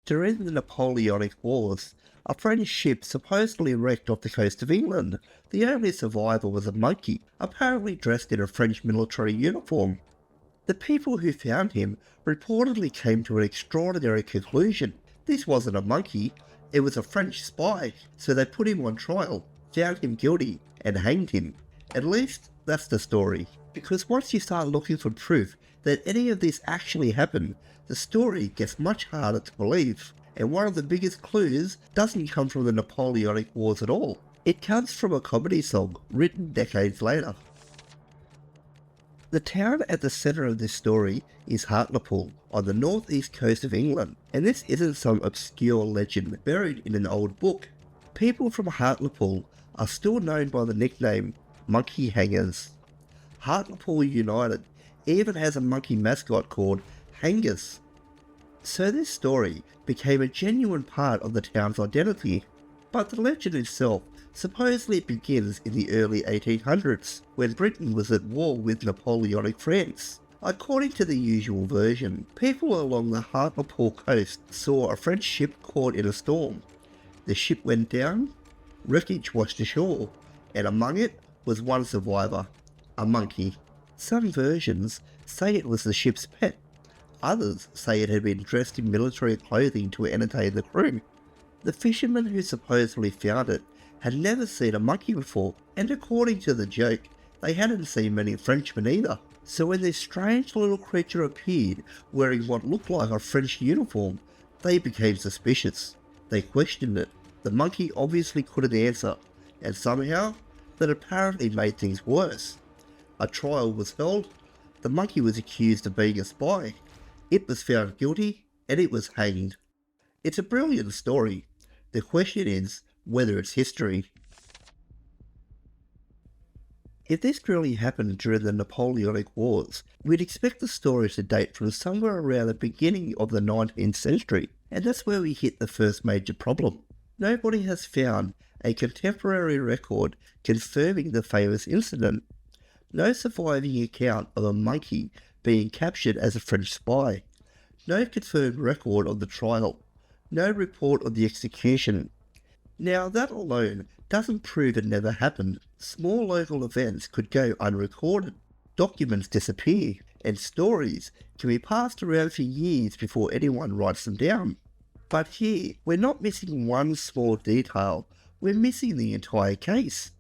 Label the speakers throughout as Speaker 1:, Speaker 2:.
Speaker 1: During the Napoleonic Wars, a French ship supposedly wrecked off the coast of England. The only survivor was a monkey, apparently dressed in a French military uniform. The people who found him reportedly came to an extraordinary conclusion. This wasn't a monkey, it was a French spy, so they put him on trial, found him guilty, and hanged him. At least, that's the story. Because once you start looking for proof that any of this actually happened, the story gets much harder to believe. And one of the biggest clues doesn't come from the Napoleonic Wars at all. It comes from a comedy song written decades later. The town at the centre of this story is Hartlepool, on the northeast coast of England, and this isn't some obscure legend buried in an old book. People from Hartlepool are still known by the nickname Monkey Hangers. Hartlepool United even has a monkey mascot called Hangers. So this story became a genuine part of the town's identity, but the legend itself supposedly begins in the early 1800s, when Britain was at war with Napoleonic France. According to the usual version, people along the Hartlepool coast saw a French ship caught in a storm. The ship went down, wreckage washed ashore, and among it was one survivor, a monkey. Some versions say it was the ship's pet. Others say it had been dressed in military clothing to entertain the crew. The fishermen who supposedly found it had never seen a monkey before, and according to the joke, they hadn't seen many Frenchmen either. So when this strange little creature appeared wearing what looked like a French uniform, they became suspicious. They questioned it. The monkey obviously couldn't answer, and somehow that apparently made things worse. A trial was held. The monkey was accused of being a spy. It was found guilty, and it was hanged. It's a brilliant story. The question is whether it's history. If this really happened during the Napoleonic Wars, we'd expect the story to date from somewhere around the beginning of the 19th century, and that's where we hit the first major problem. Nobody has found a contemporary record confirming the famous incident. No surviving account of a monkey being captured as a French spy. No confirmed record of the trial. No report of the execution. Now that alone doesn't prove it never happened. Small local events could go unrecorded. Documents disappear, and stories can be passed around for years before anyone writes them down. But here, we're not missing one small detail, we're missing the entire case.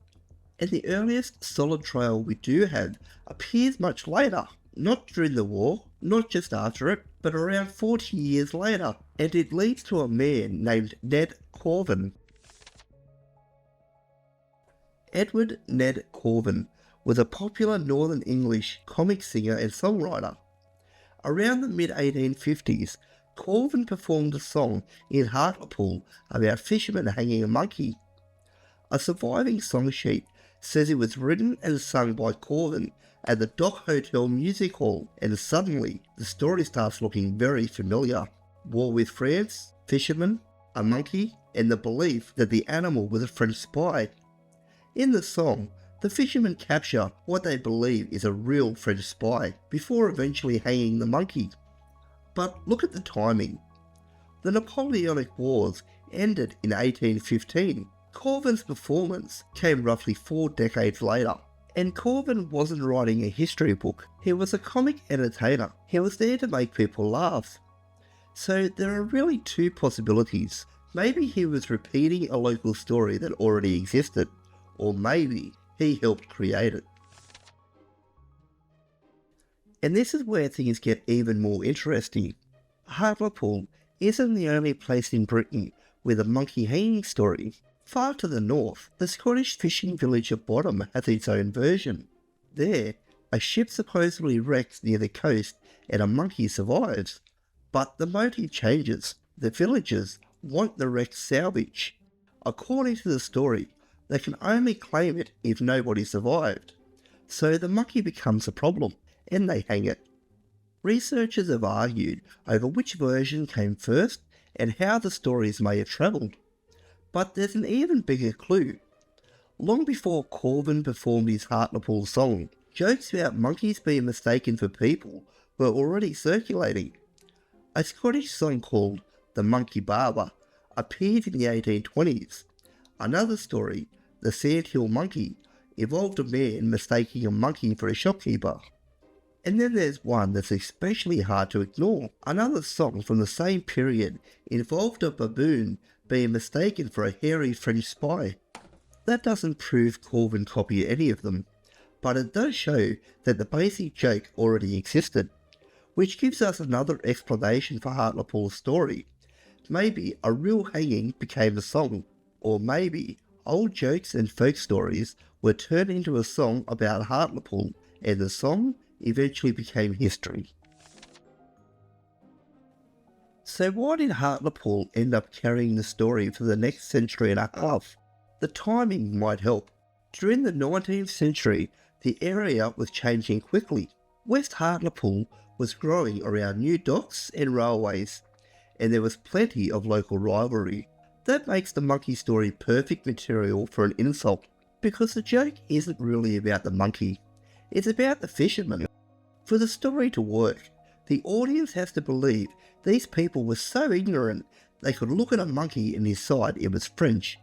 Speaker 1: And the earliest solid trail we do have appears much later, not during the war, not just after it, but around 40 years later, and it leads to a man named Ned Corvan. Edward Ned Corvan was a popular Northern English comic singer and songwriter. Around the mid-1850s, Corvan performed a song in Hartlepool about fishermen hanging a monkey. A surviving song sheet says it was written and sung by Corvan at the Dock Hotel Music Hall, and suddenly the story starts looking very familiar. War with France, fishermen, a monkey, and the belief that the animal was a French spy. In the song, the fishermen capture what they believe is a real French spy before eventually hanging the monkey. But look at the timing. The Napoleonic Wars ended in 1815. Corvan's performance came roughly 4 decades later. And Corvan wasn't writing a history book, he was a comic entertainer. He was there to make people laugh. So there are really 2 possibilities. Maybe he was repeating a local story that already existed, or maybe he helped create it. And this is where things get even more interesting. Hartlepool isn't the only place in Britain with a monkey hanging story. Far to the north, the Scottish fishing village of Bottom has its own version. There, a ship supposedly wrecks near the coast and a monkey survives. But the motive changes. The villagers want the wreck salvage. According to the story, they can only claim it if nobody survived. So the monkey becomes a problem, and they hang it. Researchers have argued over which version came first and how the stories may have travelled. But there's an even bigger clue. Long before Corvan performed his Hartlepool song, jokes about monkeys being mistaken for people were already circulating. A Scottish song called the monkey barber, appeared in the 1820s. Another story, the sandhill monkey, involved a man mistaking a monkey for a shopkeeper. And then there's one that's especially hard to ignore. Another song from the same period involved a baboon being mistaken for a hairy French spy. That doesn't prove Corvan copied any of them, but it does show that the basic joke already existed, which gives us another explanation for Hartlepool's story. Maybe a real hanging became a song, or maybe old jokes and folk stories were turned into a song about Hartlepool, and the song eventually became history. So why did Hartlepool end up carrying the story for the next century and a half? The timing might help. During the 19th century, the area was changing quickly. West Hartlepool was growing around new docks and railways, and there was plenty of local rivalry. That makes the monkey story perfect material for an insult, because the joke isn't really about the monkey, it's about the fisherman. For the story to work, the audience has to believe these people were so ignorant they could look at a monkey and decide it was French.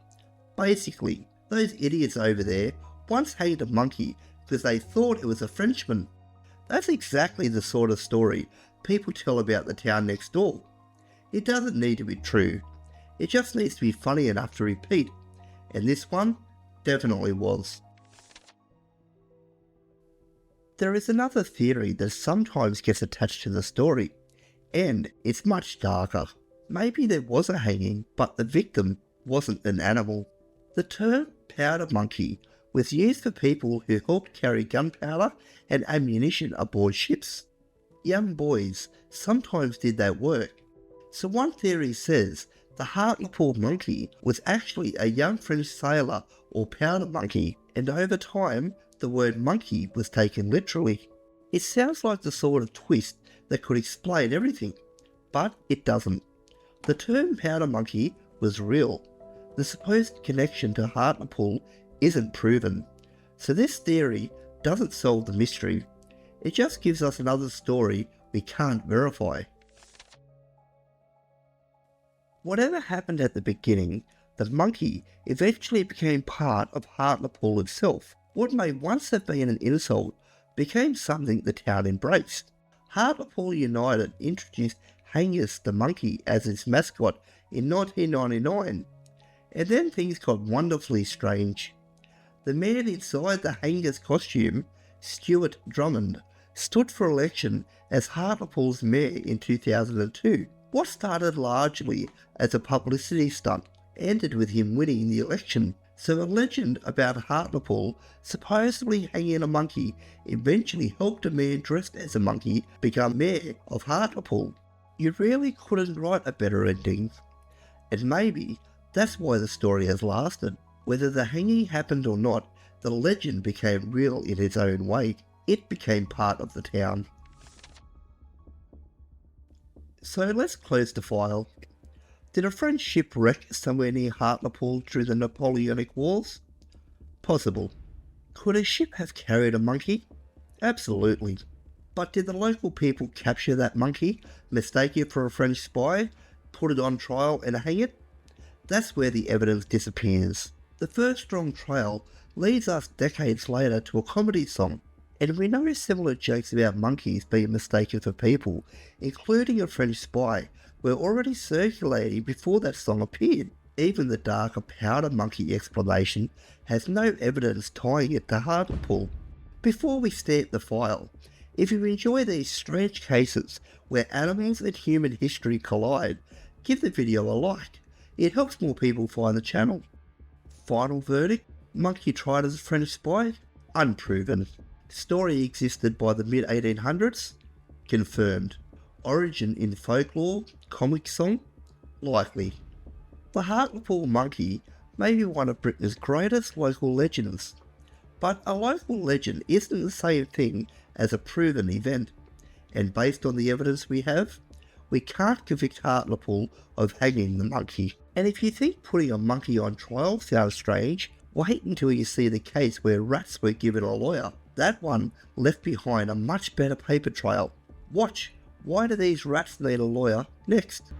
Speaker 1: Basically, those idiots over there once hated a monkey because they thought it was a Frenchman. That's exactly the sort of story people tell about the town next door. It doesn't need to be true, it just needs to be funny enough to repeat, and this one definitely was. There is another theory that sometimes gets attached to the story, and it's much darker. Maybe there was a hanging, but the victim wasn't an animal. The term powder monkey was used for people who helped carry gunpowder and ammunition aboard ships. Young boys sometimes did that work. So one theory says the Hartlepool monkey was actually a young French sailor or powder monkey, and over time the word monkey was taken literally. It sounds like the sort of twist that could explain everything, but it doesn't. The term powder monkey was real. The supposed connection to Hartlepool isn't proven, so this theory doesn't solve the mystery. It just gives us another story we can't verify. Whatever happened at the beginning, the monkey eventually became part of Hartlepool itself. What may once have been an insult became something the town embraced. Hartlepool United introduced Hangus the monkey as its mascot in 1999, and then things got wonderfully strange. The man inside the Hangus costume, Stuart Drummond, stood for election as Hartlepool's mayor in 2002. What started largely as a publicity stunt ended with him winning the election. So a legend about Hartlepool supposedly hanging a monkey eventually helped a man dressed as a monkey become mayor of Hartlepool. You really couldn't write a better ending. And maybe that's why the story has lasted. Whether the hanging happened or not, the legend became real in its own way. It became part of the town. So let's close the file. Did a French ship wreck somewhere near Hartlepool during the Napoleonic Wars? Possible. Could a ship have carried a monkey? Absolutely. But did the local people capture that monkey, mistake it for a French spy, put it on trial and hang it? That's where the evidence disappears. The first strong trail leads us decades later to a comedy song, and we know similar jokes about monkeys being mistaken for people, including a French spy, were already circulating before that song appeared. Even the darker powder monkey explanation has no evidence tying it to Hartlepool. Before we stamp the file, if you enjoy these strange cases where animals and human history collide, give the video a like. It helps more people find the channel. Final verdict: monkey tried as a French spy? Unproven. Story existed by the mid-1800s? Confirmed. Origin in folklore, comic song? Likely. The Hartlepool monkey may be one of Britain's greatest local legends, but a local legend isn't the same thing as a proven event, and based on the evidence we have, we can't convict Hartlepool of hanging the monkey. And if you think putting a monkey on trial sounds strange, wait until you see the case where rats were given a lawyer. That one left behind a much better paper trail. Watch, why do these rats need a lawyer? Next.